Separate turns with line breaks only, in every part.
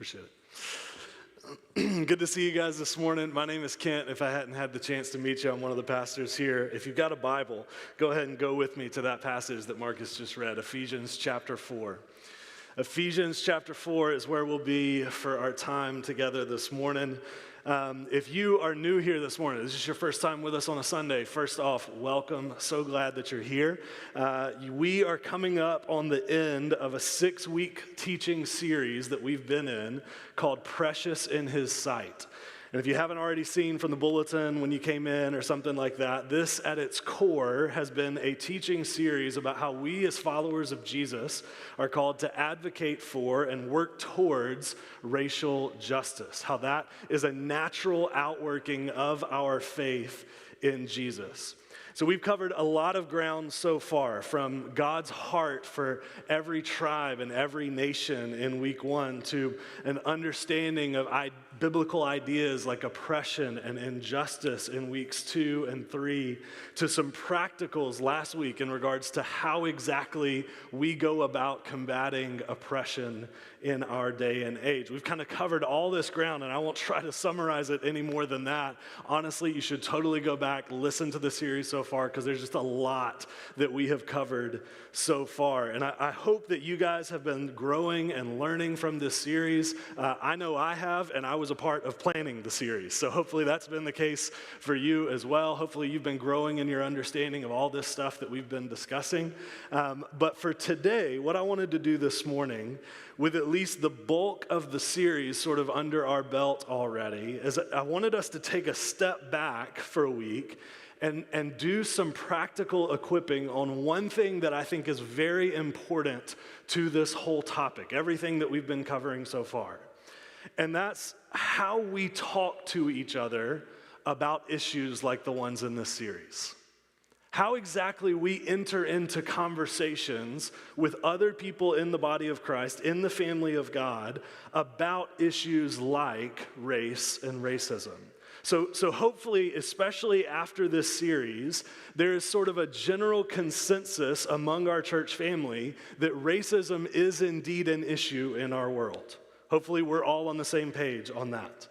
Appreciate it. Good to see you guys this morning. My name is Kent. If I hadn't had the chance to meet you, I'm one of the pastors here. If you've got a Bible, go ahead and go with me to that passage that Marcus just read, Ephesians Chapter 4. Ephesians Chapter 4 is where we'll be for our time together this morning. If you are new here this morning, this is your first time with us on a Sunday, first off, welcome. So glad that you're here. We are coming up on the end of a 6-week teaching series that we've been in called Precious in His Sight. And if you haven't already seen from the bulletin when you came in or something like that, this at its core has been a teaching series about how we as followers of Jesus are called to advocate for and work towards racial justice, how that is a natural outworking of our faith in Jesus. So we've covered a lot of ground so far, from God's heart for every tribe and every nation in week 1 to an understanding of biblical ideas like oppression and injustice in weeks 2 and 3, to some practicals last week in regards to how exactly we go about combating oppression in our day and age. We've kind of covered all this ground, and I won't try to summarize it any more than that. Honestly, you should totally go back, listen to the series so far, because there's just a lot that we have covered so far. And I hope that you guys have been growing and learning from this series. I know I have, and I was a part of planning the series. So hopefully that's been the case for you as well. Hopefully you've been growing in your understanding of all this stuff that we've been discussing. But for today, what I wanted to do this morning, with at least the bulk of the series sort of under our belt already, is I wanted us to take a step back for a week and do some practical equipping on one thing that I think is very important to this whole topic, everything that we've been covering so far. And that's how we talk to each other about issues like the ones in this series. How exactly we enter into conversations with other people in the body of Christ, in the family of God, about issues like race and racism. So hopefully, especially after this series, there is sort of a general consensus among our church family that racism is indeed an issue in our world. Hopefully, we're all on the same page on that.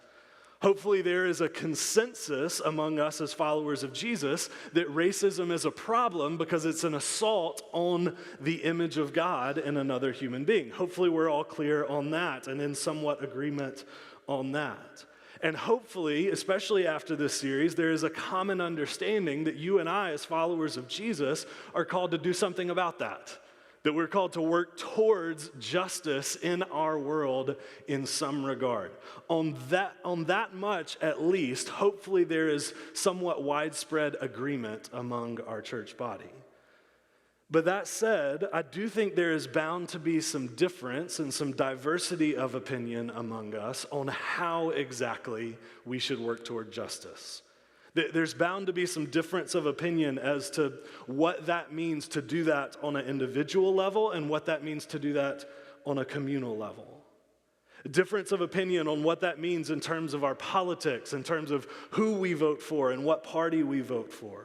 Hopefully, there is a consensus among us as followers of Jesus that racism is a problem because it's an assault on the image of God in another human being. Hopefully, we're all clear on that and in somewhat agreement on that. And hopefully, especially after this series, there is a common understanding that you and I, as followers of Jesus, are called to do something about that. That we're called to work towards justice in our world in some regard. On that much, at least, hopefully there is somewhat widespread agreement among our church body. But that said, I do think there is bound to be some difference and some diversity of opinion among us on how exactly we should work toward justice. There's bound to be some difference of opinion as to what that means to do that on an individual level and what that means to do that on a communal level. A difference of opinion on what that means in terms of our politics, in terms of who we vote for and what party we vote for.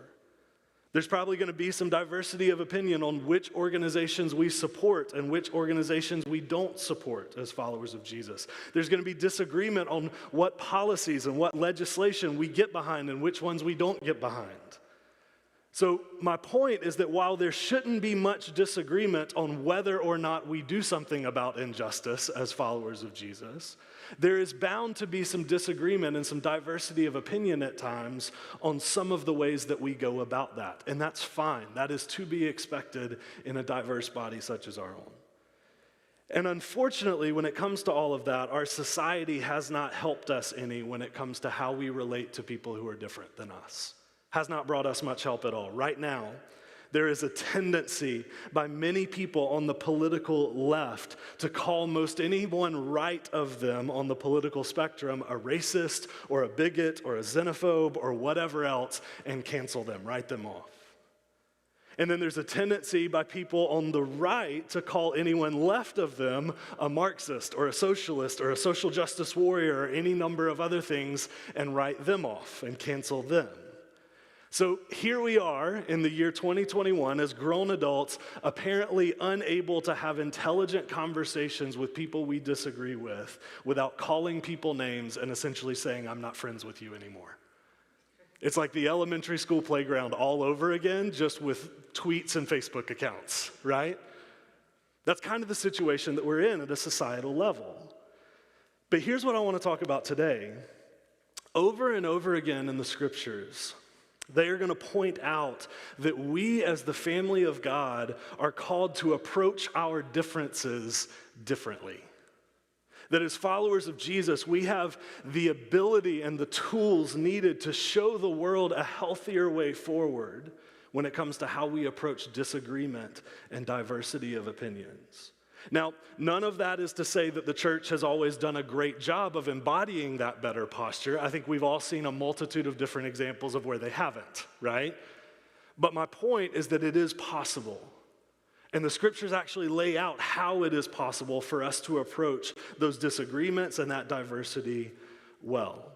There's probably going to be some diversity of opinion on which organizations we support and which organizations we don't support as followers of Jesus. There's going to be disagreement on what policies and what legislation we get behind and which ones we don't get behind. So my point is that while there shouldn't be much disagreement on whether or not we do something about injustice as followers of Jesus, there is bound to be some disagreement and some diversity of opinion at times on some of the ways that we go about that. And that's fine. That is to be expected in a diverse body such as our own. And unfortunately, when it comes to all of that, our society has not helped us any when it comes to how we relate to people who are different than us. Has not brought us much help at all. Right now, there is a tendency by many people on the political left to call most anyone right of them on the political spectrum a racist or a bigot or a xenophobe or whatever else and cancel them, write them off. And then there's a tendency by people on the right to call anyone left of them a Marxist or a socialist or a social justice warrior or any number of other things and write them off and cancel them. So here we are in the year 2021 as grown adults, apparently unable to have intelligent conversations with people we disagree with without calling people names and essentially saying, I'm not friends with you anymore. It's like the elementary school playground all over again, just with tweets and Facebook accounts, right? That's kind of the situation that we're in at a societal level. But here's what I want to talk about today. Over and over again in the scriptures, they are going to point out that we as the family of God are called to approach our differences differently. That as followers of Jesus, we have the ability and the tools needed to show the world a healthier way forward when it comes to how we approach disagreement and diversity of opinions. Now, none of that is to say that the church has always done a great job of embodying that better posture. I think we've all seen a multitude of different examples of where they haven't, right? But my point is that it is possible. And the scriptures actually lay out how it is possible for us to approach those disagreements and that diversity well.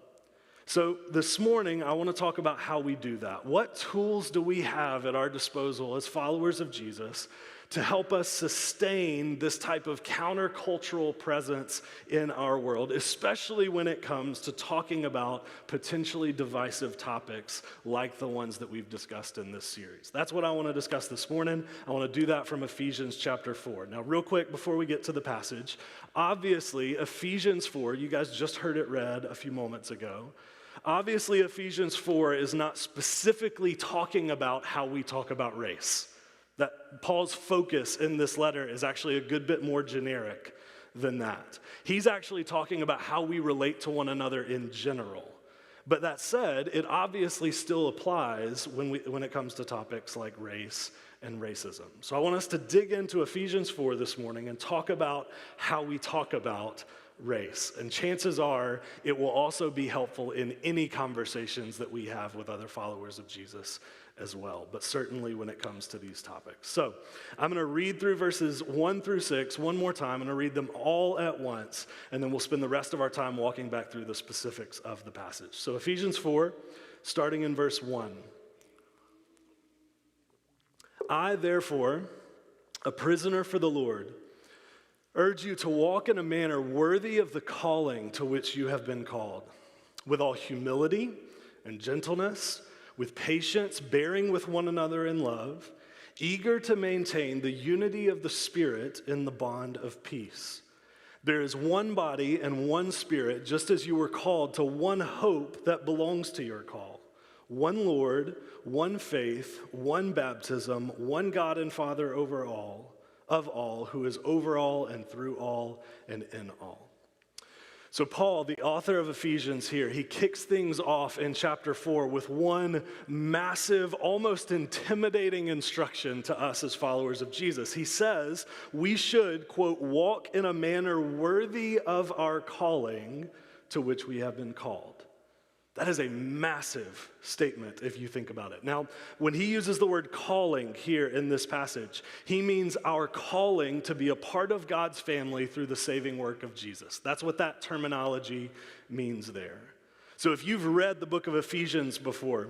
So this morning, I want to talk about how we do that. What tools do we have at our disposal as followers of Jesus to help us sustain this type of countercultural presence in our world, especially when it comes to talking about potentially divisive topics like the ones that we've discussed in this series? That's what I want to discuss this morning. I want to do that from Ephesians chapter 4. Now, real quick before we get to the passage, obviously Ephesians 4, you guys just heard it read a few moments ago. Obviously, Ephesians 4 is not specifically talking about how we talk about race. That Paul's focus in this letter is actually a good bit more generic than that. He's actually talking about how we relate to one another in general. But that said, it obviously still applies when it comes to topics like race and racism. So I want us to dig into Ephesians 4 this morning and talk about how we talk about race. And chances are it will also be helpful in any conversations that we have with other followers of Jesus as well, but certainly when it comes to these topics. So I'm going to read through verses 1 through 6 one more time. I'm going to read them all at once, and then we'll spend the rest of our time walking back through the specifics of the passage. So Ephesians 4, starting in verse 1. I, therefore, a prisoner for the Lord, urge you to walk in a manner worthy of the calling to which you have been called, with all humility and gentleness, with patience, bearing with one another in love, eager to maintain the unity of the Spirit in the bond of peace. There is one body and one Spirit, just as you were called to one hope that belongs to your call. One Lord, one faith, one baptism, one God and Father over all, of all, who is over all and through all and in all. So Paul, the author of Ephesians here, he kicks things off in chapter 4 with one massive, almost intimidating instruction to us as followers of Jesus. He says we should, quote, walk in a manner worthy of our calling to which we have been called. That is a massive statement if you think about it. Now, when he uses the word calling here in this passage, he means our calling to be a part of God's family through the saving work of Jesus. That's what that terminology means there. So if you've read the book of Ephesians before,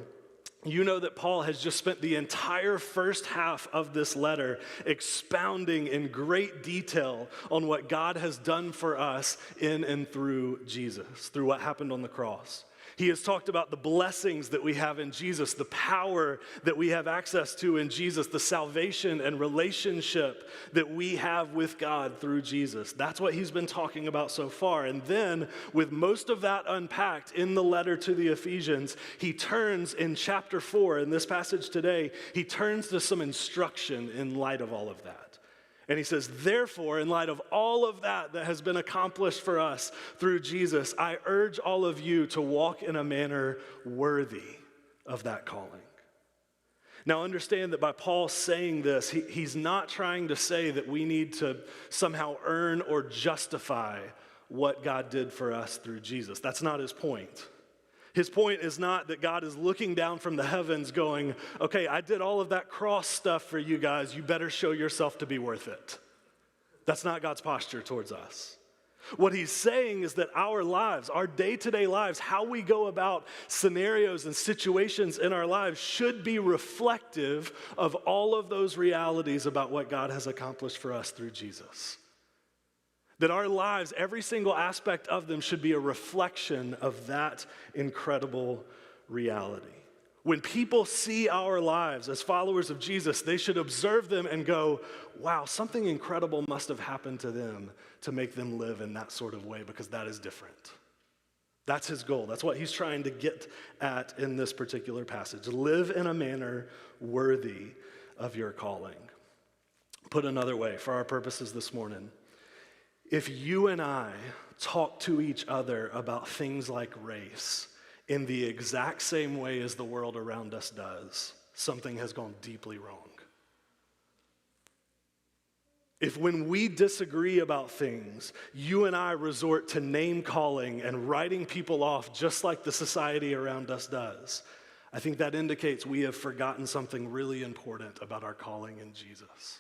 you know that Paul has just spent the entire first half of this letter expounding in great detail on what God has done for us in and through Jesus, through what happened on the cross. He has talked about the blessings that we have in Jesus, the power that we have access to in Jesus, the salvation and relationship that we have with God through Jesus. That's what he's been talking about so far. And then, with most of that unpacked in the letter to the Ephesians, he turns in chapter 4, in this passage today, he turns to some instruction in light of all of that. And he says, therefore, in light of all of that that has been accomplished for us through Jesus, I urge all of you to walk in a manner worthy of that calling. Now understand that by Paul saying this, he's not trying to say that we need to somehow earn or justify what God did for us through Jesus. That's not his point. His point is not that God is looking down from the heavens going, okay, I did all of that cross stuff for you guys. You better show yourself to be worth it. That's not God's posture towards us. What he's saying is that our lives, our day-to-day lives, how we go about scenarios and situations in our lives should be reflective of all of those realities about what God has accomplished for us through Jesus. That our lives, every single aspect of them, should be a reflection of that incredible reality. When people see our lives as followers of Jesus, they should observe them and go, wow, something incredible must have happened to them to make them live in that sort of way, because that is different. That's his goal. That's what he's trying to get at in this particular passage. Live in a manner worthy of your calling. Put another way, for our purposes this morning, if you and I talk to each other about things like race in the exact same way as the world around us does, something has gone deeply wrong. If when we disagree about things, you and I resort to name calling and writing people off just like the society around us does, I think that indicates we have forgotten something really important about our calling in Jesus.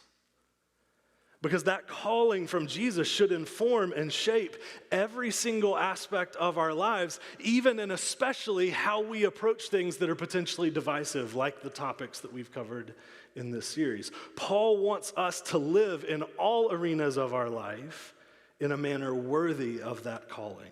Because that calling from Jesus should inform and shape every single aspect of our lives, even and especially how we approach things that are potentially divisive, like the topics that we've covered in this series. Paul wants us to live in all arenas of our life in a manner worthy of that calling.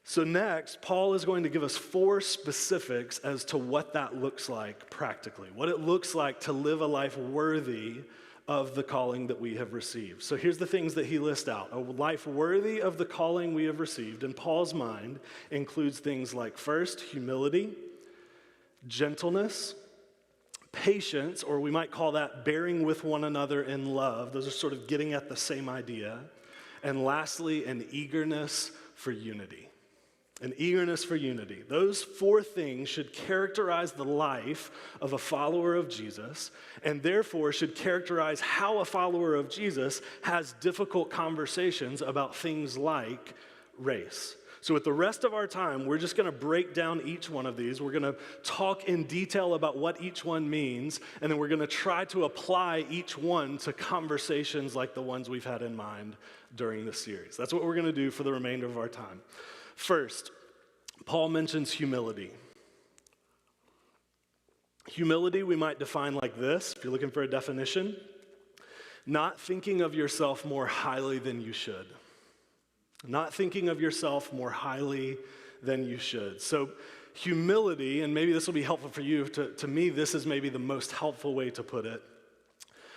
So next, Paul is going to give us 4 specifics as to what that looks like practically, what it looks like to live a life worthy of the calling that we have received. So here's the things that he lists out. A life worthy of the calling we have received, in Paul's mind, includes things like, first, humility, gentleness, patience, or we might call that bearing with one another in love. Those are sort of getting at the same idea. And lastly, an eagerness for unity. An eagerness for unity. Those 4 things should characterize the life of a follower of Jesus, and therefore should characterize how a follower of Jesus has difficult conversations about things like race. So with the rest of our time, we're just going to break down each one of these. We're going to talk in detail about what each one means, and then we're going to try to apply each one to conversations like the ones we've had in mind during this series. That's what we're going to do for the remainder of our time. First, Paul mentions humility. Humility we might define like this, if you're looking for a definition: not thinking of yourself more highly than you should. Not thinking of yourself more highly than you should. So humility, and maybe this will be helpful for you, to me this is maybe the most helpful way to put it.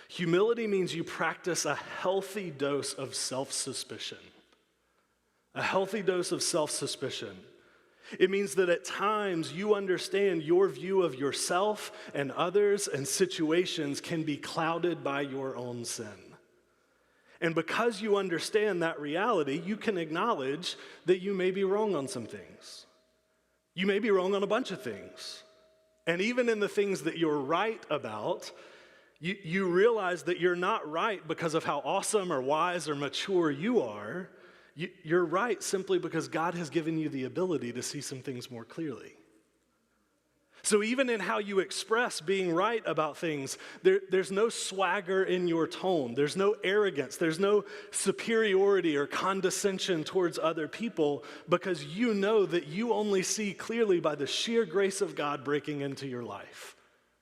Humility means you practice a healthy dose of self-suspicion. A healthy dose of self-suspicion. It means that at times you understand your view of yourself and others and situations can be clouded by your own sin. And because you understand that reality, you can acknowledge that you may be wrong on some things. You may be wrong on a bunch of things. And even in the things that you're right about, you realize that you're not right because of how awesome or wise or mature you are. You're right simply because God has given you the ability to see some things more clearly. So even in how you express being right about things, there's no swagger in your tone. There's no arrogance. There's no superiority or condescension towards other people, because you know that you only see clearly by the sheer grace of God breaking into your life.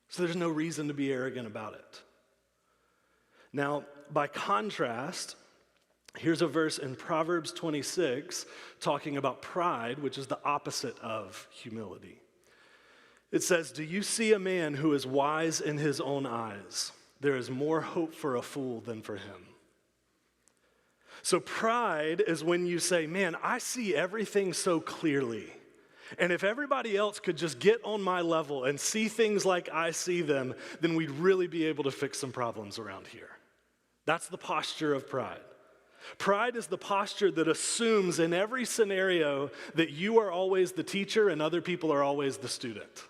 So there's no reason to be arrogant about it. Now, by contrast, here's a verse in Proverbs 26 talking about pride, which is the opposite of humility. It says, "Do you see a man who is wise in his own eyes? There is more hope for a fool than for him." So pride is when you say, man, I see everything so clearly. And if everybody else could just get on my level and see things like I see them, then we'd really be able to fix some problems around here. That's the posture of pride. Pride is the posture that assumes in every scenario that you are always the teacher and other people are always the student,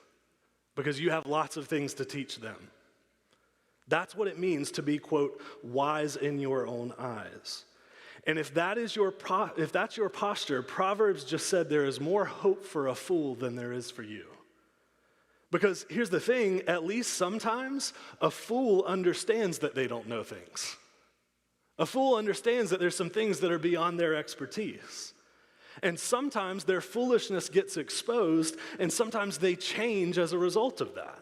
because you have lots of things to teach them. That's what it means to be, quote, wise in your own eyes. And if that's your posture, Proverbs just said there is more hope for a fool than there is for you. Because here's the thing, at least sometimes a fool understands that they don't know things. A fool understands that there's some things that are beyond their expertise. And sometimes their foolishness gets exposed, and sometimes they change as a result of that.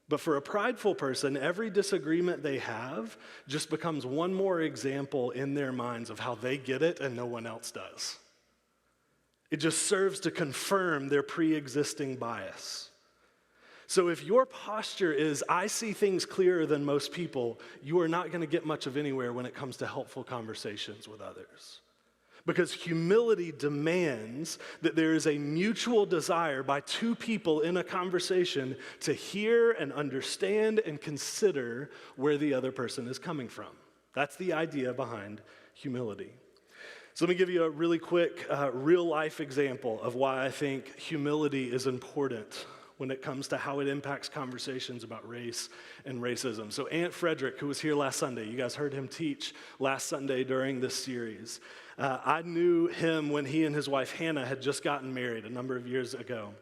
But for a prideful person, every disagreement they have just becomes one more example in their minds of how they get it and no one else does. It just serves to confirm their pre-existing bias. So if your posture is, I see things clearer than most people, you are not going to get much of anywhere when it comes to helpful conversations with others. Because humility demands that there is a mutual desire by two people in a conversation to hear and understand and consider where the other person is coming from. That's the idea behind humility. So let me give you a really quick real-life example of why I think humility is important when it comes to how it impacts conversations about race and racism. So Aunt Frederick, who was here last Sunday, you guys heard him teach last Sunday during this series. I knew him when he and his wife Hannah had just gotten married a number of years ago.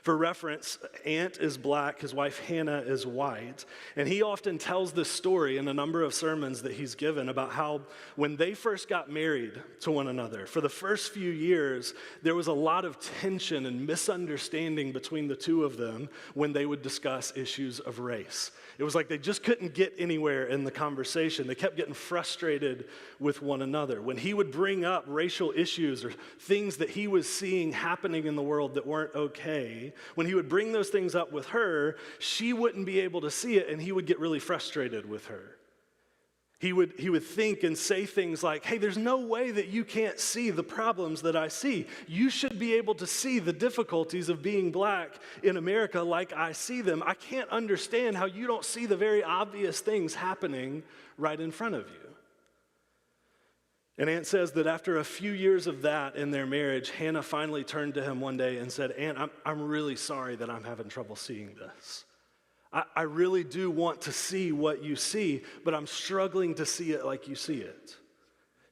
For reference, Aunt is black, his wife Hannah is white, and he often tells this story in a number of sermons that he's given about how when they first got married to one another, for the first few years, there was a lot of tension and misunderstanding between the two of them when they would discuss issues of race. It was like they just couldn't get anywhere in the conversation. They kept getting frustrated with one another. When he would bring up racial issues or things that he was seeing happening in the world that weren't okay, when he would bring those things up with her, she wouldn't be able to see it, and he would get really frustrated with her. He would think and say things like, hey, there's no way that you can't see the problems that I see. You should be able to see the difficulties of being black in America like I see them. I can't understand how you don't see the very obvious things happening right in front of you. And Aunt says that after a few years of that in their marriage, Hannah finally turned to him one day and said, Aunt, I'm really sorry that I'm having trouble seeing this. I really do want to see what you see, but I'm struggling to see it like you see it.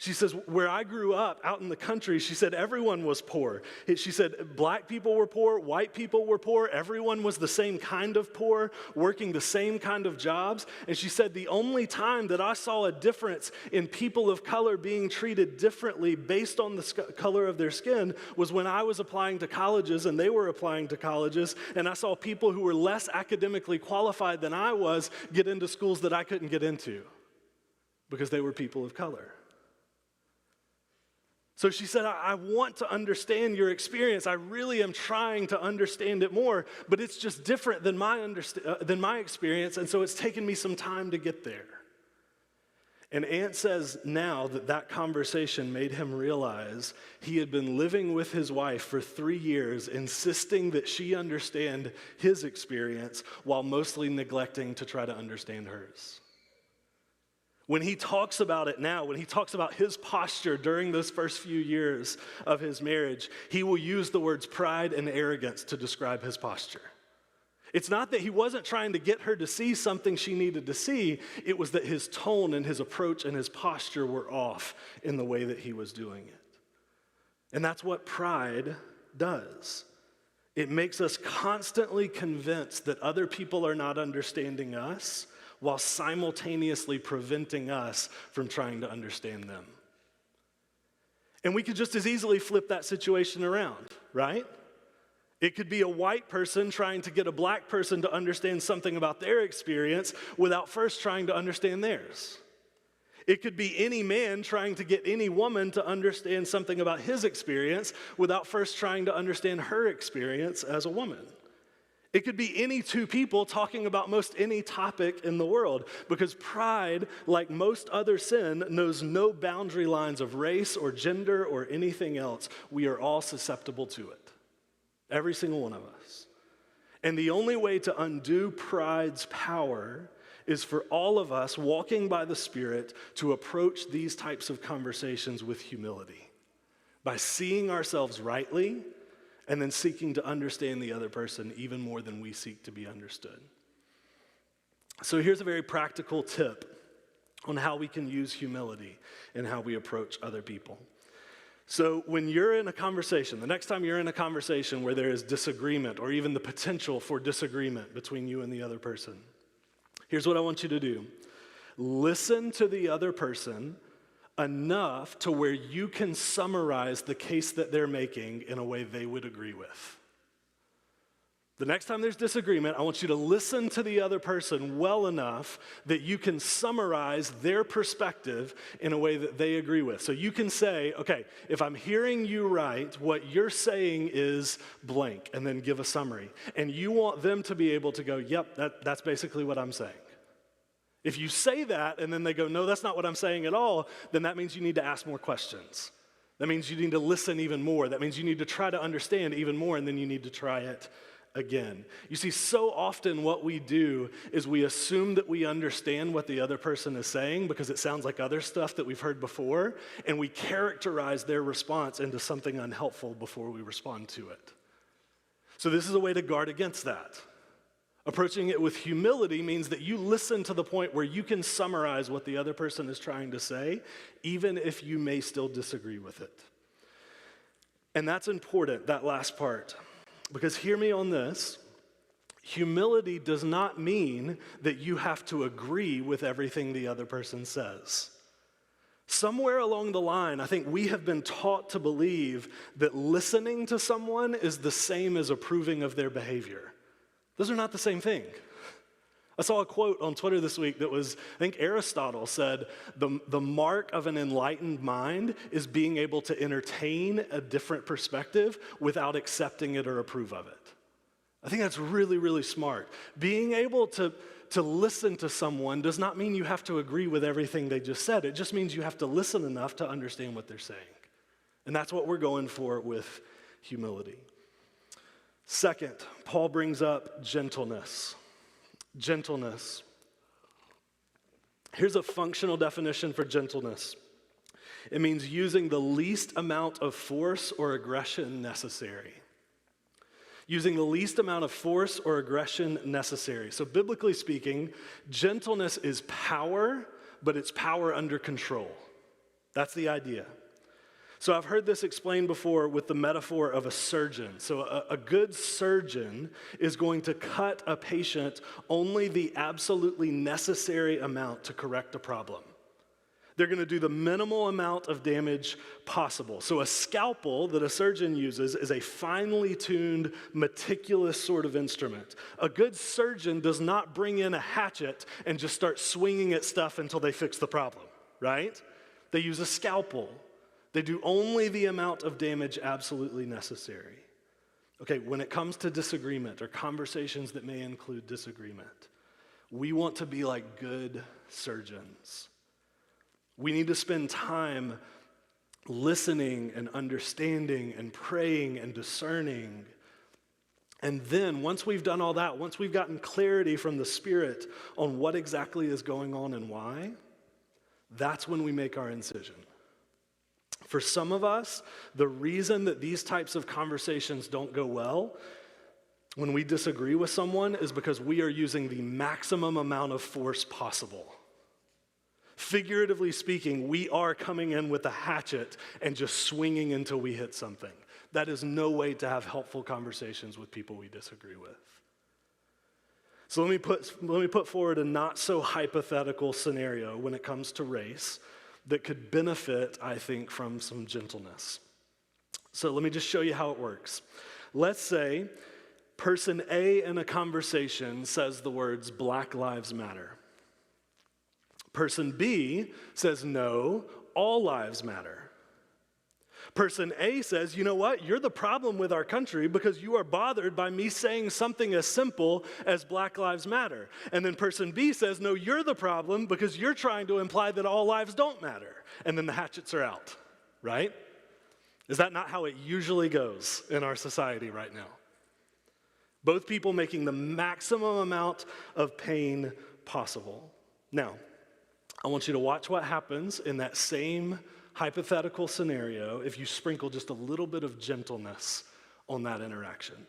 She says, where I grew up out in the country, she said everyone was poor. She said black people were poor, white people were poor, everyone was the same kind of poor, working the same kind of jobs. And she said the only time that I saw a difference in people of color being treated differently based on the color of their skin was when I was applying to colleges and they were applying to colleges, and I saw people who were less academically qualified than I was get into schools that I couldn't get into because they were people of color. So she said, I want to understand your experience. I really am trying to understand it more, but it's just different than my experience, and so it's taken me some time to get there. And Aunt says now that conversation made him realize he had been living with his wife for 3 years, insisting that she understand his experience while mostly neglecting to try to understand hers. When he talks about it now, when he talks about his posture during those first few years of his marriage, he will use the words pride and arrogance to describe his posture. It's not that he wasn't trying to get her to see something she needed to see, it was that his tone and his approach and his posture were off in the way that he was doing it. And that's what pride does. It makes us constantly convinced that other people are not understanding us, while simultaneously preventing us from trying to understand them. And we could just as easily flip that situation around, right? It could be a white person trying to get a black person to understand something about their experience without first trying to understand theirs. It could be any man trying to get any woman to understand something about his experience without first trying to understand her experience as a woman. It could be any two people talking about most any topic in the world, because pride, like most other sin, knows no boundary lines of race or gender or anything else. We are all susceptible to it, every single one of us. And the only way to undo pride's power is for all of us walking by the Spirit to approach these types of conversations with humility, by seeing ourselves rightly and then seeking to understand the other person even more than we seek to be understood. So here's a very practical tip on how we can use humility and how we approach other people. So when you're in a conversation, the next time you're in a conversation where there is disagreement or even the potential for disagreement between you and the other person, here's what I want you to do. Listen to the other person enough to where you can summarize the case that they're making in a way they would agree with. The next time there's disagreement, I want you to listen to the other person well enough that you can summarize their perspective in a way that they agree with. So you can say, okay, if I'm hearing you right, what you're saying is blank, and then give a summary. And you want them to be able to go, yep, that's basically what I'm saying. If you say that and then they go, no, that's not what I'm saying at all, then that means you need to ask more questions. That means you need to listen even more. That means you need to try to understand even more, and then you need to try it again. You see, so often what we do is we assume that we understand what the other person is saying because it sounds like other stuff that we've heard before, and we characterize their response into something unhelpful before we respond to it. So this is a way to guard against that. Approaching it with humility means that you listen to the point where you can summarize what the other person is trying to say, even if you may still disagree with it. And that's important, that last part. Because hear me on this, humility does not mean that you have to agree with everything the other person says. Somewhere along the line, I think we have been taught to believe that listening to someone is the same as approving of their behavior. Those are not the same thing. I saw a quote on Twitter this week that was, I think Aristotle said, the mark of an enlightened mind is being able to entertain a different perspective without accepting it or approve of it. I think that's really, really smart. Being able to listen to someone does not mean you have to agree with everything they just said. It just means you have to listen enough to understand what they're saying. And that's what we're going for with humility. Second, Paul brings up gentleness. Gentleness. Here's a functional definition for gentleness. It means using the least amount of force or aggression necessary. Using the least amount of force or aggression necessary. So biblically speaking, gentleness is power, but it's power under control. That's the idea. So I've heard this explained before with the metaphor of a surgeon. So a good surgeon is going to cut a patient only the absolutely necessary amount to correct a problem. They're going to do the minimal amount of damage possible. So a scalpel that a surgeon uses is a finely tuned, meticulous sort of instrument. A good surgeon does not bring in a hatchet and just start swinging at stuff until they fix the problem, right? They use a scalpel. They do only the amount of damage absolutely necessary. Okay, when it comes to disagreement or conversations that may include disagreement, we want to be like good surgeons. We need to spend time listening and understanding and praying and discerning. And then once we've done all that, once we've gotten clarity from the Spirit on what exactly is going on and why, that's when we make our incision. For some of us, the reason that these types of conversations don't go well when we disagree with someone is because we are using the maximum amount of force possible. Figuratively speaking, we are coming in with a hatchet and just swinging until we hit something. That is no way to have helpful conversations with people we disagree with. So let me put forward a not so hypothetical scenario when it comes to race that could benefit, I think, from some gentleness. So let me just show you how it works. Let's say person A in a conversation says the words "Black Lives Matter." Person B says, "No, all lives matter." Person A says, "You know what? You're the problem with our country because you are bothered by me saying something as simple as Black Lives Matter." And then person B says, "No, you're the problem because you're trying to imply that all lives don't matter." And then the hatchets are out, right? Is that not how it usually goes in our society right now? Both people making the maximum amount of pain possible. Now, I want you to watch what happens in that same hypothetical scenario if you sprinkle just a little bit of gentleness on that interaction.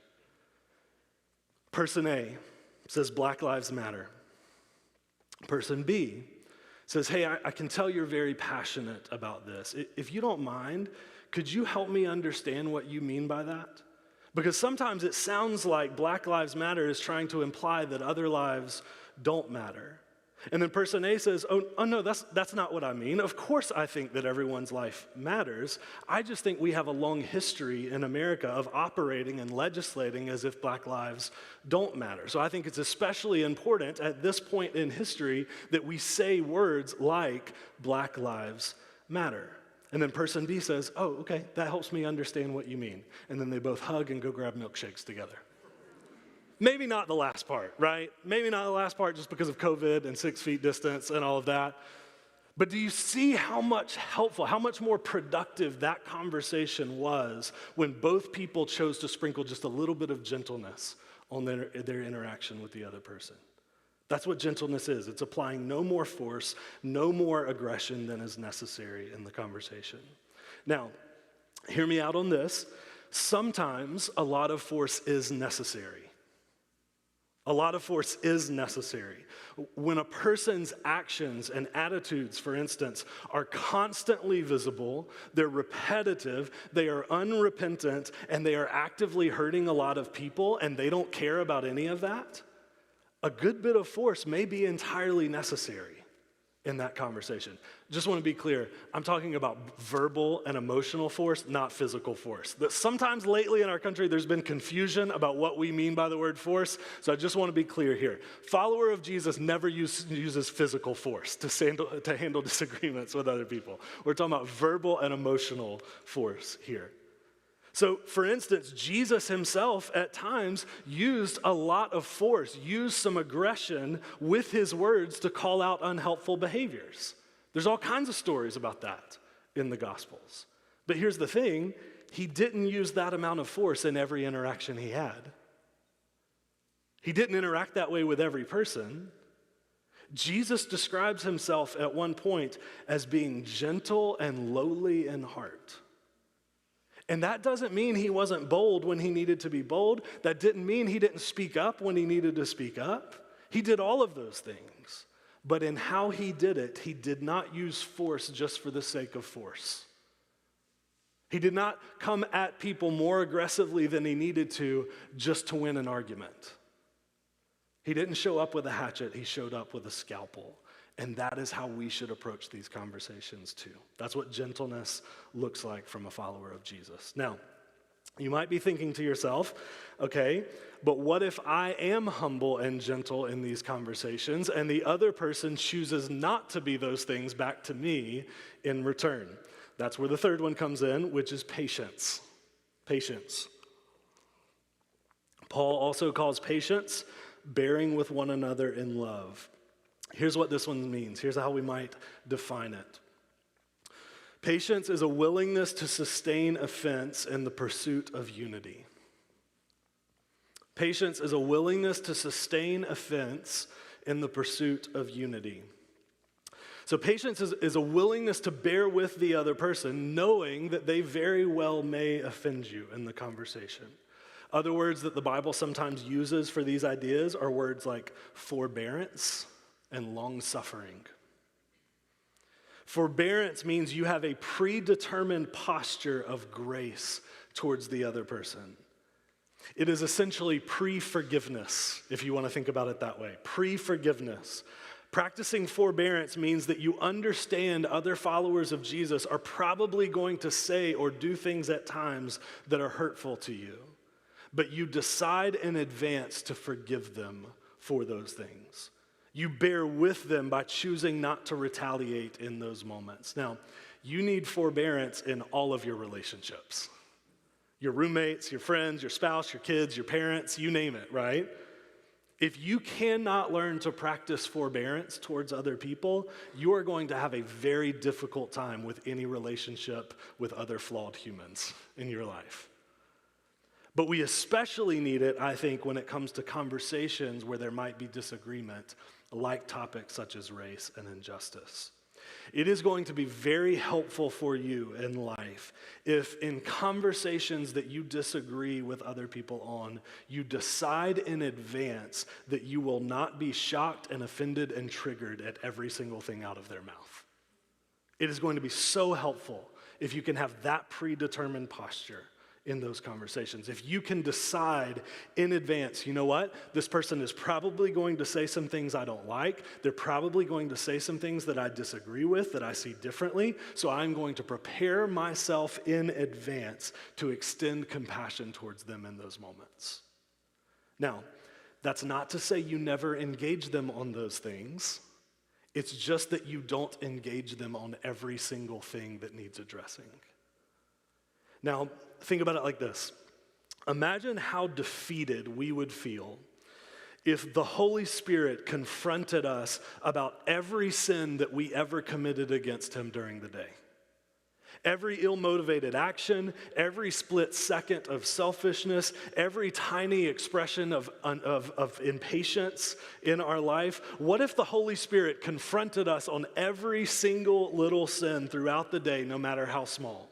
Person A says, "Black Lives Matter." Person B says, "Hey, I can tell you're very passionate about this. If you don't mind, could you help me understand what you mean by that? Because sometimes it sounds like Black Lives Matter is trying to imply that other lives don't matter. And then person A says, oh no, that's not what I mean. Of course I think that everyone's life matters. I just think we have a long history in America of operating and legislating as if black lives don't matter. So I think it's especially important at this point in history that we say words like black lives matter. And then person B says, oh, okay, that helps me understand what you mean. And then they both hug and go grab milkshakes together. Maybe not the last part, right? Maybe not the last part just because of COVID and 6 feet distance and all of that. But do you see how much more productive that conversation was when both people chose to sprinkle just a little bit of gentleness on their interaction with the other person? That's what gentleness is. It's applying no more force, no more aggression than is necessary in the conversation. Now, hear me out on this. Sometimes a lot of force is necessary. A lot of force is necessary. When a person's actions and attitudes, for instance, are constantly visible, they're repetitive, they are unrepentant, and they are actively hurting a lot of people, and they don't care about any of that, a good bit of force may be entirely necessary in that conversation. Just want to be clear, I'm talking about verbal and emotional force, not physical force. Sometimes lately in our country, there's been confusion about what we mean by the word force, so I just want to be clear here. Follower of Jesus never uses physical force to handle disagreements with other people. We're talking about verbal and emotional force here. So, for instance, Jesus himself at times used a lot of force, used some aggression with his words to call out unhelpful behaviors. There's all kinds of stories about that in the Gospels. But here's the thing, he didn't use that amount of force in every interaction he had. He didn't interact that way with every person. Jesus describes himself at one point as being gentle and lowly in heart. And that doesn't mean he wasn't bold when he needed to be bold. That didn't mean he didn't speak up when he needed to speak up. He did all of those things. But in how he did it, he did not use force just for the sake of force. He did not come at people more aggressively than he needed to just to win an argument. He didn't show up with a hatchet, he showed up with a scalpel. And that is how we should approach these conversations too. That's what gentleness looks like from a follower of Jesus. Now, you might be thinking to yourself, okay, but what if I am humble and gentle in these conversations and the other person chooses not to be those things back to me in return? That's where the third one comes in, which is patience. Patience. Paul also calls patience bearing with one another in love. Here's what this one means. Here's how we might define it. Patience is a willingness to sustain offense in the pursuit of unity. Patience is a willingness to sustain offense in the pursuit of unity. So patience is a willingness to bear with the other person, knowing that they very well may offend you in the conversation. Other words that the Bible sometimes uses for these ideas are words like forbearance and long-suffering. Forbearance means you have a predetermined posture of grace towards the other person. It is essentially pre-forgiveness, if you want to think about it that way. Pre-forgiveness. Practicing forbearance means that you understand other followers of Jesus are probably going to say or do things at times that are hurtful to you, but you decide in advance to forgive them for those things. You bear with them by choosing not to retaliate in those moments. Now, you need forbearance in all of your relationships. Your roommates, your friends, your spouse, your kids, your parents, you name it, right? If you cannot learn to practice forbearance towards other people, you are going to have a very difficult time with any relationship with other flawed humans in your life. But we especially need it, I think, when it comes to conversations where there might be disagreement, like topics such as race and injustice. It is going to be very helpful for you in life if in conversations that you disagree with other people on, you decide in advance that you will not be shocked and offended and triggered at every single thing out of their mouth. It is going to be so helpful if you can have that predetermined posture in those conversations. If you can decide in advance, you know what? This person is probably going to say some things I don't like. They're probably going to say some things that I disagree with, that I see differently. So I'm going to prepare myself in advance to extend compassion towards them in those moments. Now, that's not to say you never engage them on those things. It's just that you don't engage them on every single thing that needs addressing. Now, think about it like this. Imagine how defeated we would feel if the Holy Spirit confronted us about every sin that we ever committed against him during the day. Every ill-motivated action, every split second of selfishness, every tiny expression of impatience in our life. What if the Holy Spirit confronted us on every single little sin throughout the day, no matter how small?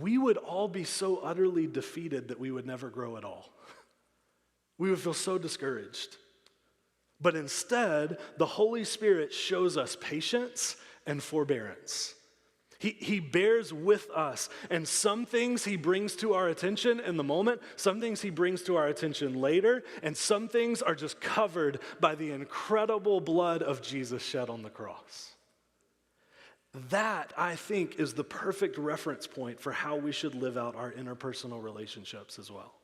We would all be so utterly defeated that we would never grow at all. We would feel so discouraged. But instead, the Holy Spirit shows us patience and forbearance. He bears with us, and some things he brings to our attention in the moment, some things he brings to our attention later, and some things are just covered by the incredible blood of Jesus shed on the cross. That, I think, is the perfect reference point for how we should live out our interpersonal relationships as well.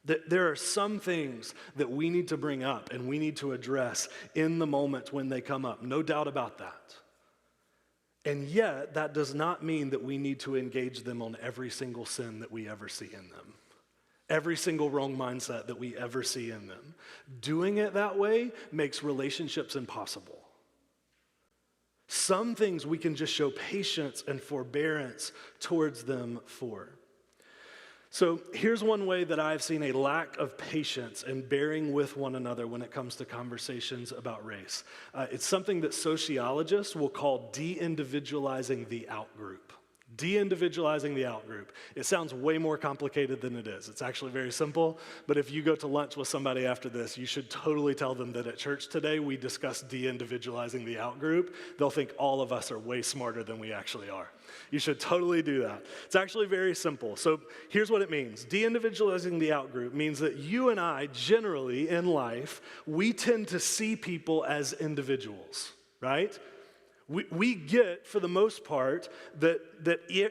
That there are some things that we need to bring up and we need to address in the moment when they come up. No doubt about that. And yet, that does not mean that we need to engage them on every single sin that we ever see in them. Every single wrong mindset that we ever see in them. Doing it that way makes relationships impossible. Some things we can just show patience and forbearance towards them for. So here's one way that I've seen a lack of patience and bearing with one another when it comes to conversations about race. It's something that sociologists will call de-individualizing the out-group. De-individualizing the out-group. It sounds way more complicated than it is. It's actually very simple, but if you go to lunch with somebody after this, you should totally tell them that at church today we discussed de-individualizing the out-group. They'll think all of us are way smarter than we actually are. You should totally do that. It's actually very simple. So here's what it means. De-individualizing the out-group means that you and I, generally in life, we tend to see people as individuals, right? We get, for the most part, that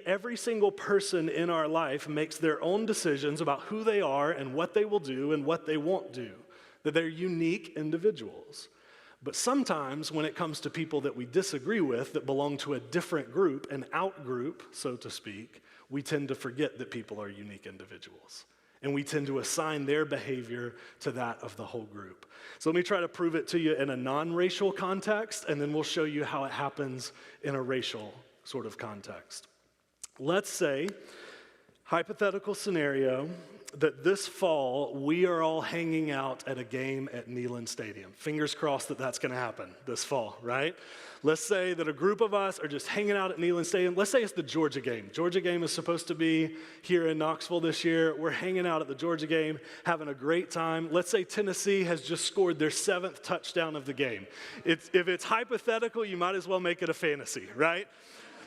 every single person in our life makes their own decisions about who they are and what they will do and what they won't do, that they're unique individuals. But sometimes when it comes to people that we disagree with that belong to a different group, an out-group, so to speak, we tend to forget that people are unique individuals. And we tend to assign their behavior to that of the whole group. So let me try to prove it to you in a non-racial context, and then we'll show you how it happens in a racial sort of context. Let's say, hypothetical scenario, that this fall we are all hanging out at a game at Neyland Stadium. Fingers crossed that that's going to happen this fall, right? Let's say that a group of us are just hanging out at Neyland Stadium. Let's say it's the Georgia game. Georgia game is supposed to be here in Knoxville this year. We're hanging out at the Georgia game, having a great time. Let's say Tennessee has just scored their 7th touchdown of the game. If it's hypothetical, you might as well make it a fantasy, right?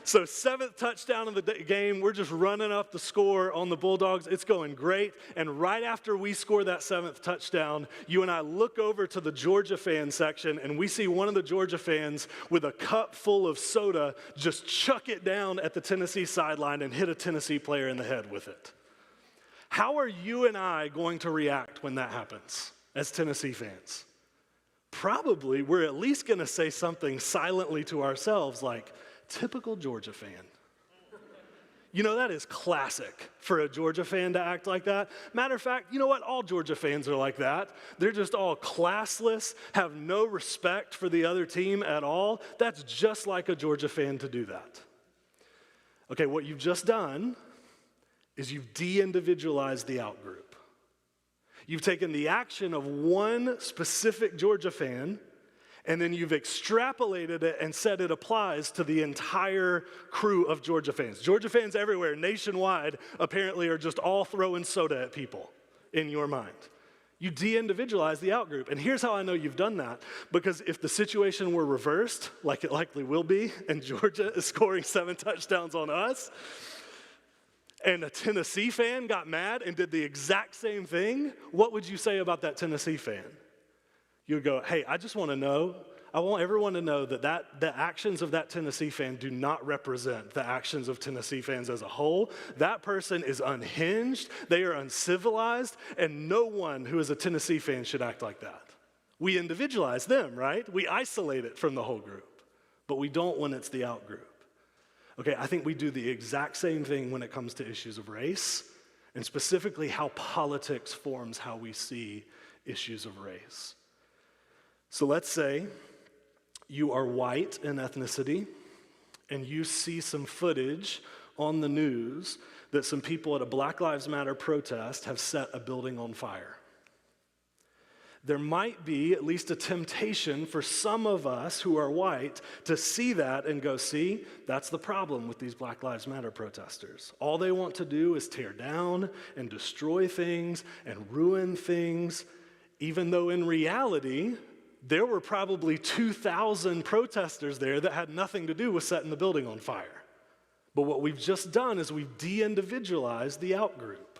So 7th touchdown of the game, we're just running up the score on the Bulldogs. It's going great. And right after we score that 7th touchdown, you and I look over to the Georgia fan section, and we see one of the Georgia fans with a cup full of soda just chuck it down at the Tennessee sideline and hit a Tennessee player in the head with it. How are you and I going to react when that happens as Tennessee fans? Probably we're at least going to say something silently to ourselves like, typical Georgia fan. You know, that is classic for a Georgia fan to act like that. Matter of fact, you know what? All Georgia fans are like that. They're just all classless, have no respect for the other team at all. That's just like a Georgia fan to do that. Okay, what you've just done is you've de-individualized the out-group. You've taken the action of one specific Georgia fan, and then you've extrapolated it and said it applies to the entire crew of Georgia fans. Georgia fans everywhere, nationwide, apparently are just all throwing soda at people in your mind. You de-individualize the out-group. And here's how I know you've done that. Because if the situation were reversed, like it likely will be, and Georgia is scoring 7 touchdowns on us, and a Tennessee fan got mad and did the exact same thing, what would you say about that Tennessee fan? You would go, hey, I just want to know, I want everyone to know that the actions of that Tennessee fan do not represent the actions of Tennessee fans as a whole. That person is unhinged, they are uncivilized, and no one who is a Tennessee fan should act like that. We individualize them, right? We isolate it from the whole group, but we don't when it's the out-group. Okay, I think we do the exact same thing when it comes to issues of race, and specifically how politics forms how we see issues of race. So let's say you are white in ethnicity, and you see some footage on the news that some people at a Black Lives Matter protest have set a building on fire. There might be at least a temptation for some of us who are white to see that and go, see, that's the problem with these Black Lives Matter protesters. All they want to do is tear down and destroy things and ruin things, even though in reality, there were probably 2,000 protesters there that had nothing to do with setting the building on fire. But what we've just done is we've de-individualized the out-group.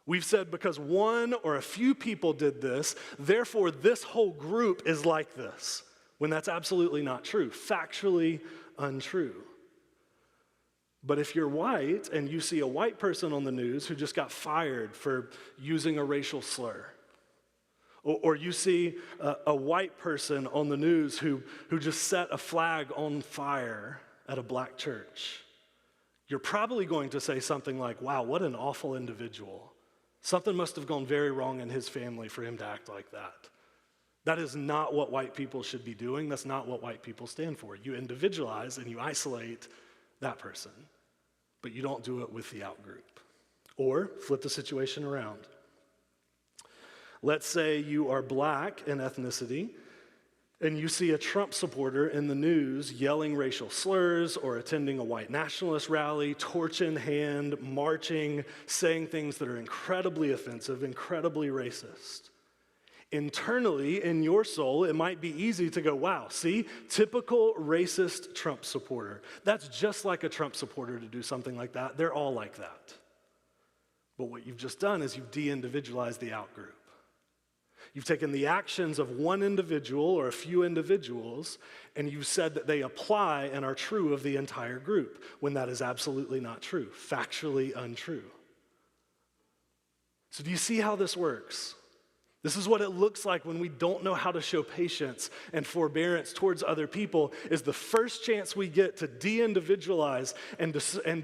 We've said because one or a few people did this, therefore this whole group is like this, when that's absolutely not true, factually untrue. But if you're white and you see a white person on the news who just got fired for using a racial slur, or you see a white person on the news who just set a flag on fire at a black church, you're probably going to say something like, wow, what an awful individual. Something must have gone very wrong in his family for him to act like that. That is not what white people should be doing. That's not what white people stand for. You individualize and you isolate that person, but you don't do it with the out-group. Or flip the situation around. Let's say you are black in ethnicity, and you see a Trump supporter in the news yelling racial slurs or attending a white nationalist rally, torch in hand, marching, saying things that are incredibly offensive, incredibly racist. Internally, in your soul, it might be easy to go, wow, see, typical racist Trump supporter. That's just like a Trump supporter to do something like that. They're all like that. But what you've just done is you've de-individualized the out-group. You've taken the actions of one individual or a few individuals, and you've said that they apply and are true of the entire group, when that is absolutely not true, factually untrue. So do you see how this works? This is what it looks like when we don't know how to show patience and forbearance towards other people, is the first chance we get to de-individualize and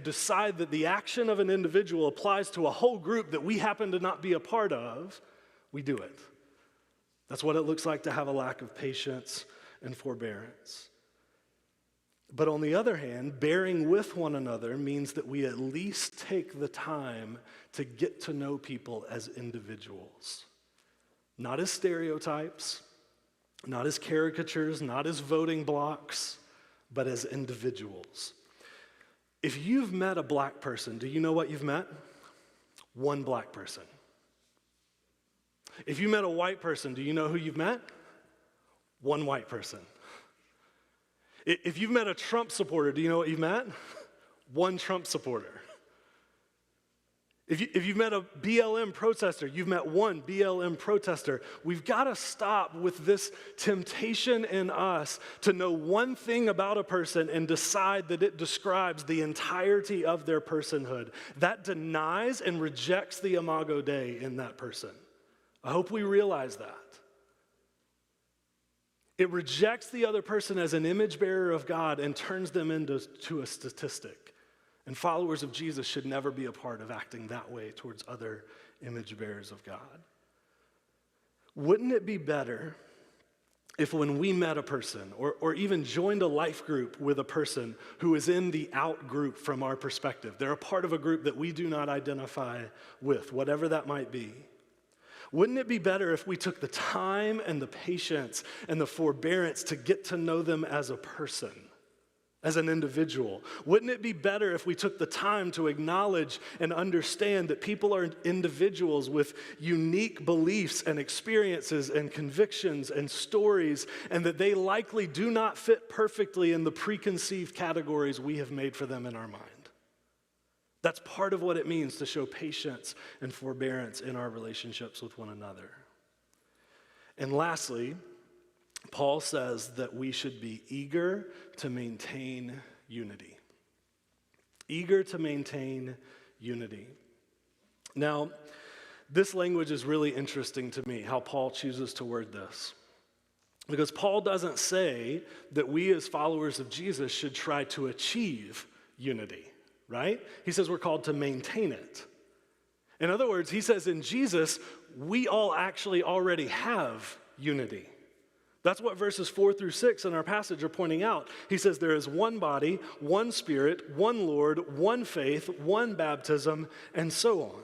decide that the action of an individual applies to a whole group that we happen to not be a part of, we do it. That's what it looks like to have a lack of patience and forbearance. But on the other hand, bearing with one another means that we at least take the time to get to know people as individuals. Not as stereotypes, not as caricatures, not as voting blocks, but as individuals. If you've met a black person, do you know what you've met? One black person. If you met a white person, do you know who you've met? One white person. If you've met a Trump supporter, do you know what you've met? One Trump supporter. If you've met a BLM protester, you've met one BLM protester. We've got to stop with this temptation in us to know one thing about a person and decide that it describes the entirety of their personhood. That denies and rejects the imago Dei in that person. I hope we realize that. It rejects the other person as an image bearer of God and turns them into a statistic. And followers of Jesus should never be a part of acting that way towards other image bearers of God. Wouldn't it be better if when we met a person or even joined a life group with a person who is in the out group from our perspective, they're a part of a group that we do not identify with, whatever that might be, wouldn't it be better if we took the time and the patience and the forbearance to get to know them as a person, as an individual? Wouldn't it be better if we took the time to acknowledge and understand that people are individuals with unique beliefs and experiences and convictions and stories, and that they likely do not fit perfectly in the preconceived categories we have made for them in our mind? That's part of what it means to show patience and forbearance in our relationships with one another. And lastly, Paul says that we should be eager to maintain unity. Eager to maintain unity. Now, this language is really interesting to me, how Paul chooses to word this. Because Paul doesn't say that we as followers of Jesus should try to achieve unity, right? He says we're called to maintain it. In other words, he says in Jesus, we all actually already have unity. That's what verses 4 through 6 in our passage are pointing out. He says there is one body, one Spirit, one Lord, one faith, one baptism, and so on.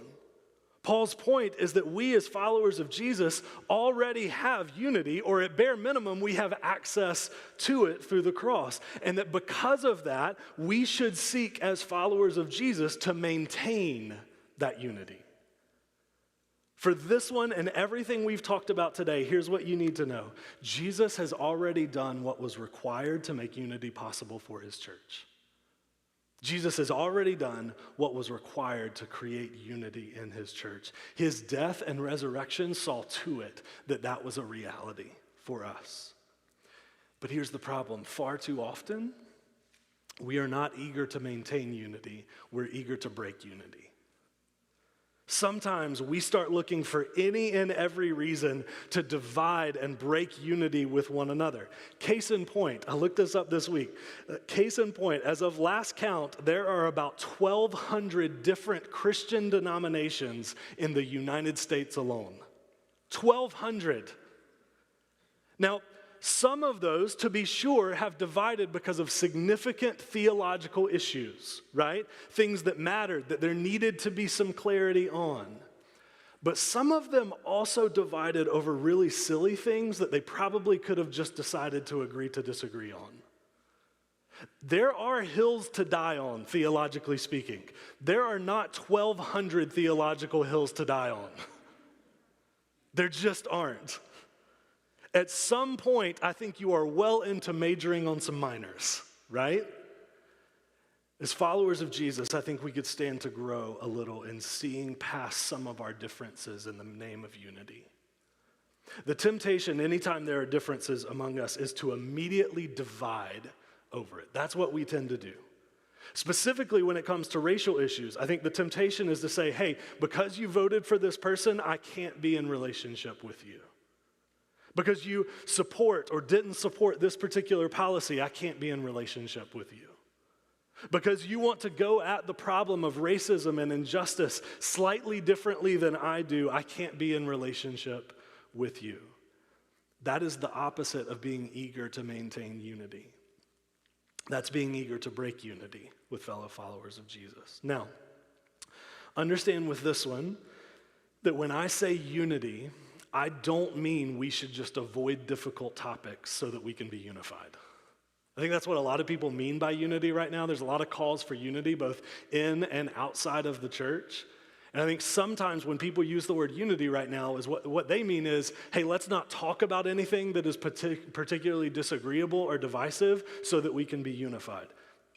Paul's point is that we as followers of Jesus already have unity, or at bare minimum, we have access to it through the cross. And that because of that, we should seek as followers of Jesus to maintain that unity. For this one and everything we've talked about today, here's what you need to know. Jesus has already done what was required to make unity possible for his church. Jesus has already done what was required to create unity in his church. His death and resurrection saw to it that that was a reality for us. But here's the problem. Far too often, we are not eager to maintain unity. We're eager to break unity. Sometimes we start looking for any and every reason to divide and break unity with one another. Case in point, I looked this up this week. Case in point, as of last count, there are about 1,200 different Christian denominations in the United States alone. 1,200. Now, some of those, to be sure, have divided because of significant theological issues, right? Things that mattered, that there needed to be some clarity on. But some of them also divided over really silly things that they probably could have just decided to agree to disagree on. There are hills to die on, theologically speaking. There are not 1,200 theological hills to die on. There just aren't. At some point, I think you are well into majoring on some minors, right? As followers of Jesus, I think we could stand to grow a little in seeing past some of our differences in the name of unity. The temptation, anytime there are differences among us, is to immediately divide over it. That's what we tend to do. Specifically when it comes to racial issues, I think the temptation is to say, hey, because you voted for this person, I can't be in relationship with you. Because you support or didn't support this particular policy, I can't be in relationship with you. Because you want to go at the problem of racism and injustice slightly differently than I do, I can't be in relationship with you. That is the opposite of being eager to maintain unity. That's being eager to break unity with fellow followers of Jesus. Now, understand with this one that when I say unity, I don't mean we should just avoid difficult topics so that we can be unified. I think that's what a lot of people mean by unity right now. There's a lot of calls for unity both in and outside of the church. And I think sometimes when people use the word unity right now, is what they mean is, hey, let's not talk about anything that is particularly disagreeable or divisive so that we can be unified.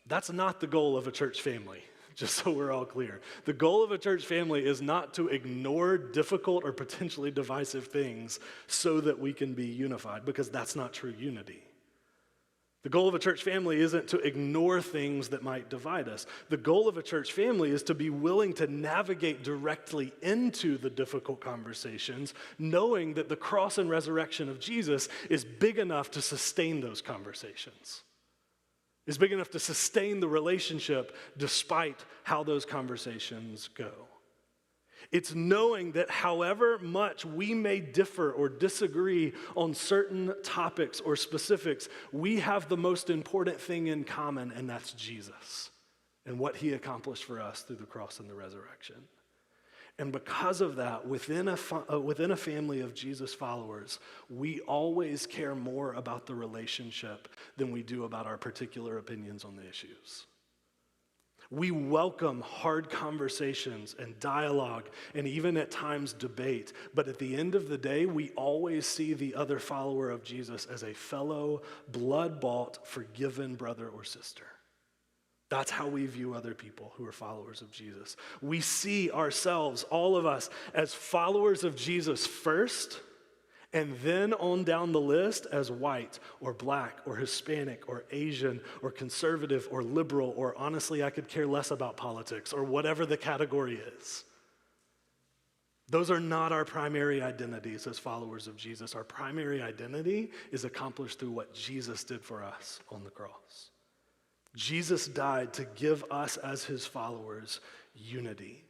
That's not the goal of a church family. Just so we're all clear. The goal of a church family is not to ignore difficult or potentially divisive things so that we can be unified, because that's not true unity. The goal of a church family isn't to ignore things that might divide us. The goal of a church family is to be willing to navigate directly into the difficult conversations, knowing that the cross and resurrection of Jesus is big enough to sustain those conversations. Is big enough to sustain the relationship despite how those conversations go. It's knowing that however much we may differ or disagree on certain topics or specifics, we have the most important thing in common, and that's Jesus and what he accomplished for us through the cross and the resurrection. And because of that, within a family of Jesus followers, we always care more about the relationship than we do about our particular opinions on the issues. We welcome hard conversations and dialogue and even at times debate, but at the end of the day, we always see the other follower of Jesus as a fellow, blood-bought, forgiven brother or sister. That's how we view other people who are followers of Jesus. We see ourselves, all of us, as followers of Jesus first, and then on down the list as white or black or Hispanic or Asian or conservative or liberal, or honestly, I could care less about politics, or whatever the category is. Those are not our primary identities as followers of Jesus. Our primary identity is accomplished through what Jesus did for us on the cross. Jesus died to give us as his followers unity.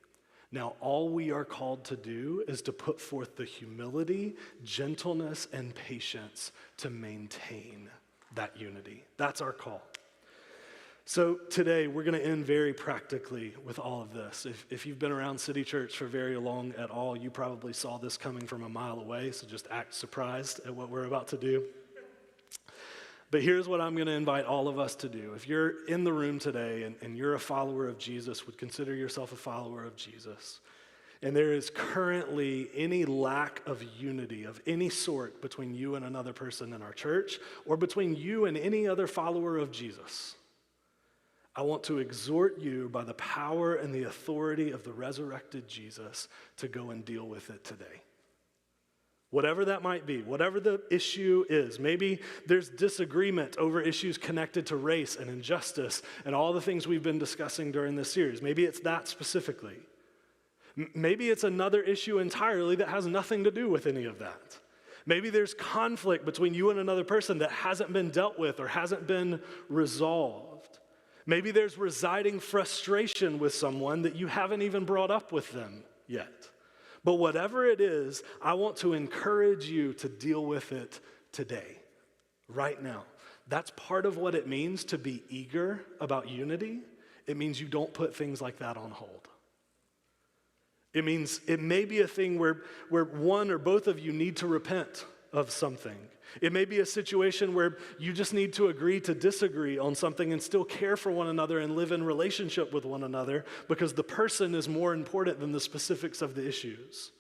Now, all we are called to do is to put forth the humility, gentleness, and patience to maintain that unity. That's our call. So today, we're going to end very practically with all of this. If you've been around City Church for very long at all, you probably saw this coming from a mile away, so just act surprised at what we're about to do. But here's what I'm going to invite all of us to do. If you're in the room today and you're a follower of Jesus, would consider yourself a follower of Jesus, and there is currently any lack of unity of any sort between you and another person in our church, or between you and any other follower of Jesus, I want to exhort you by the power and the authority of the resurrected Jesus to go and deal with it today. Whatever that might be, whatever the issue is. Maybe there's disagreement over issues connected to race and injustice and all the things we've been discussing during this series. Maybe it's that specifically. Maybe it's another issue entirely that has nothing to do with any of that. Maybe there's conflict between you and another person that hasn't been dealt with or hasn't been resolved. Maybe there's residing frustration with someone that you haven't even brought up with them yet. But whatever it is, I want to encourage you to deal with it today, right now. That's part of what it means to be eager about unity. It means you don't put things like that on hold. It means it may be a thing where one or both of you need to repent of something. It may be a situation where you just need to agree to disagree on something and still care for one another and live in relationship with one another, because the person is more important than the specifics of the issues.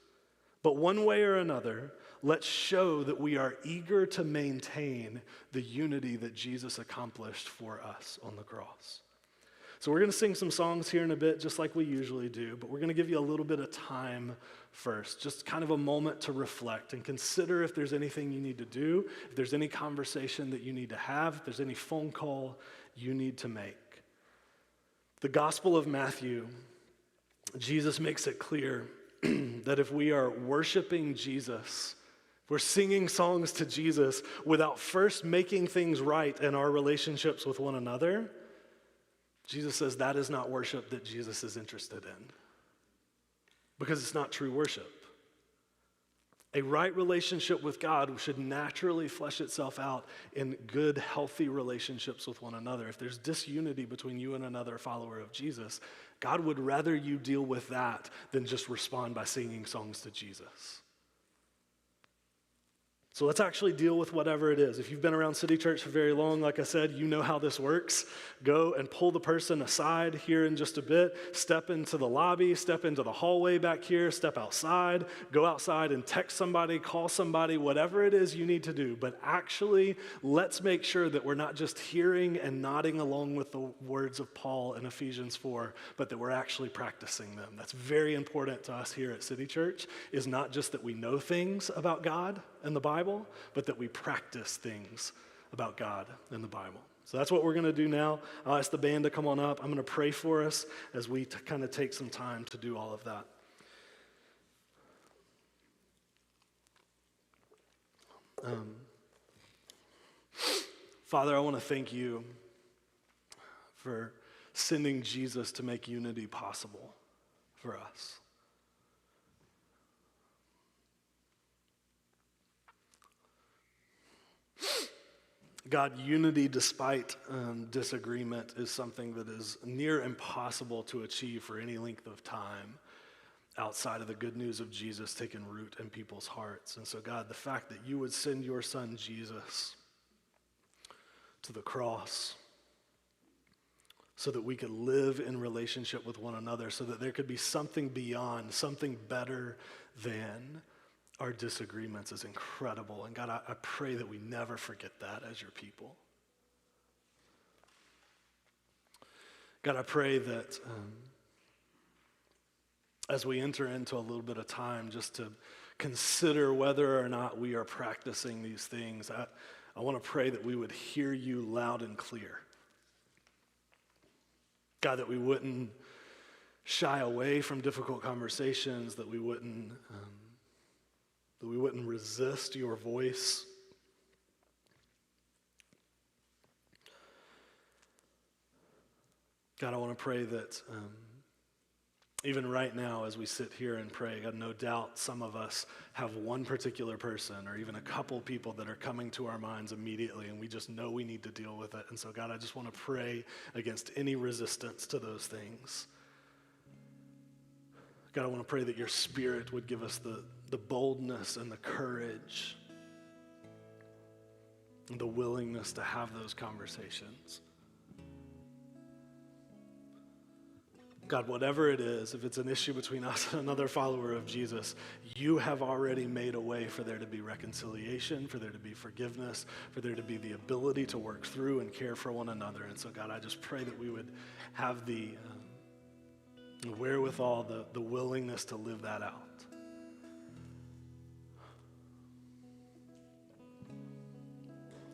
But one way or another, let's show that we are eager to maintain the unity that Jesus accomplished for us on the cross. So we're going to sing some songs here in a bit, just like we usually do, but we're going to give you a little bit of time first, just kind of a moment to reflect and consider if there's anything you need to do, if there's any conversation that you need to have, if there's any phone call you need to make. The Gospel of Matthew, Jesus makes it clear that if we are worshiping Jesus, if we're singing songs to Jesus without first making things right in our relationships with one another, Jesus says that is not worship that Jesus is interested in, because it's not true worship. A right relationship with God should naturally flesh itself out in good, healthy relationships with one another. If there's disunity between you and another follower of Jesus, God would rather you deal with that than just respond by singing songs to Jesus. So let's actually deal with whatever it is. If you've been around City Church for very long, like I said, you know how this works. Go and pull the person aside here in just a bit. Step into the lobby, step into the hallway back here, step outside, go outside and text somebody, call somebody, whatever it is you need to do. But actually, let's make sure that we're not just hearing and nodding along with the words of Paul in Ephesians 4, but that we're actually practicing them. That's very important to us here at City Church, is not just that we know things about God and the Bible, but that we practice things about God and the Bible. So that's what we're going to do now. I'll ask the band to come on up. I'm going to pray for us as we kind of take some time to do all of that. Father, I want to thank you for sending Jesus to make unity possible for us. God, unity despite disagreement is something that is near impossible to achieve for any length of time outside of the good news of Jesus taking root in people's hearts. And so, God, the fact that you would send your son Jesus to the cross so that we could live in relationship with one another, so that there could be something beyond, something better than our disagreements, is incredible. And God, I pray that we never forget that as your people. God, I pray that as we enter into a little bit of time just to consider whether or not we are practicing these things, I want to pray that we would hear you loud and clear. God, that we wouldn't shy away from difficult conversations, that we wouldn't resist your voice. God, I want to pray that even right now as we sit here and pray, God, no doubt some of us have one particular person or even a couple people that are coming to our minds immediately, and we just know we need to deal with it. And so, God, I just want to pray against any resistance to those things. God, I want to pray that your Spirit would give us the boldness and the courage and the willingness to have those conversations. God, whatever it is, if it's an issue between us and another follower of Jesus, you have already made a way for there to be reconciliation, for there to be forgiveness, for there to be the ability to work through and care for one another. And so, God, I just pray that we would have the wherewithal, the willingness to live that out.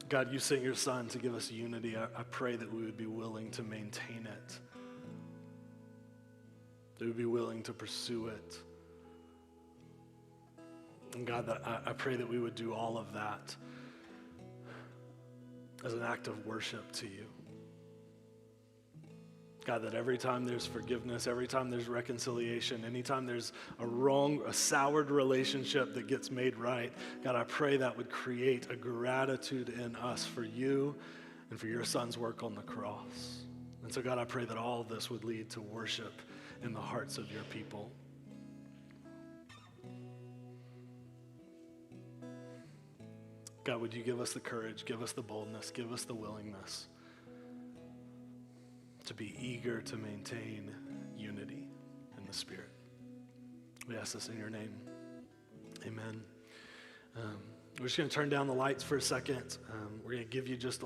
God, you sent your Son to give us unity. I pray that we would be willing to maintain it. That we would be willing to pursue it. And God, that I pray that we would do all of that as an act of worship to you. God, that every time there's forgiveness, every time there's reconciliation, anytime there's a soured relationship that gets made right, God, I pray that would create a gratitude in us for you and for your Son's work on the cross. And so, God, I pray that all of this would lead to worship in the hearts of your people. God, would you give us the courage, give us the boldness, give us the willingness to be eager to maintain unity in the Spirit. We ask this in your name. Amen. We're just going to turn down the lights for a second. We're going to give you just a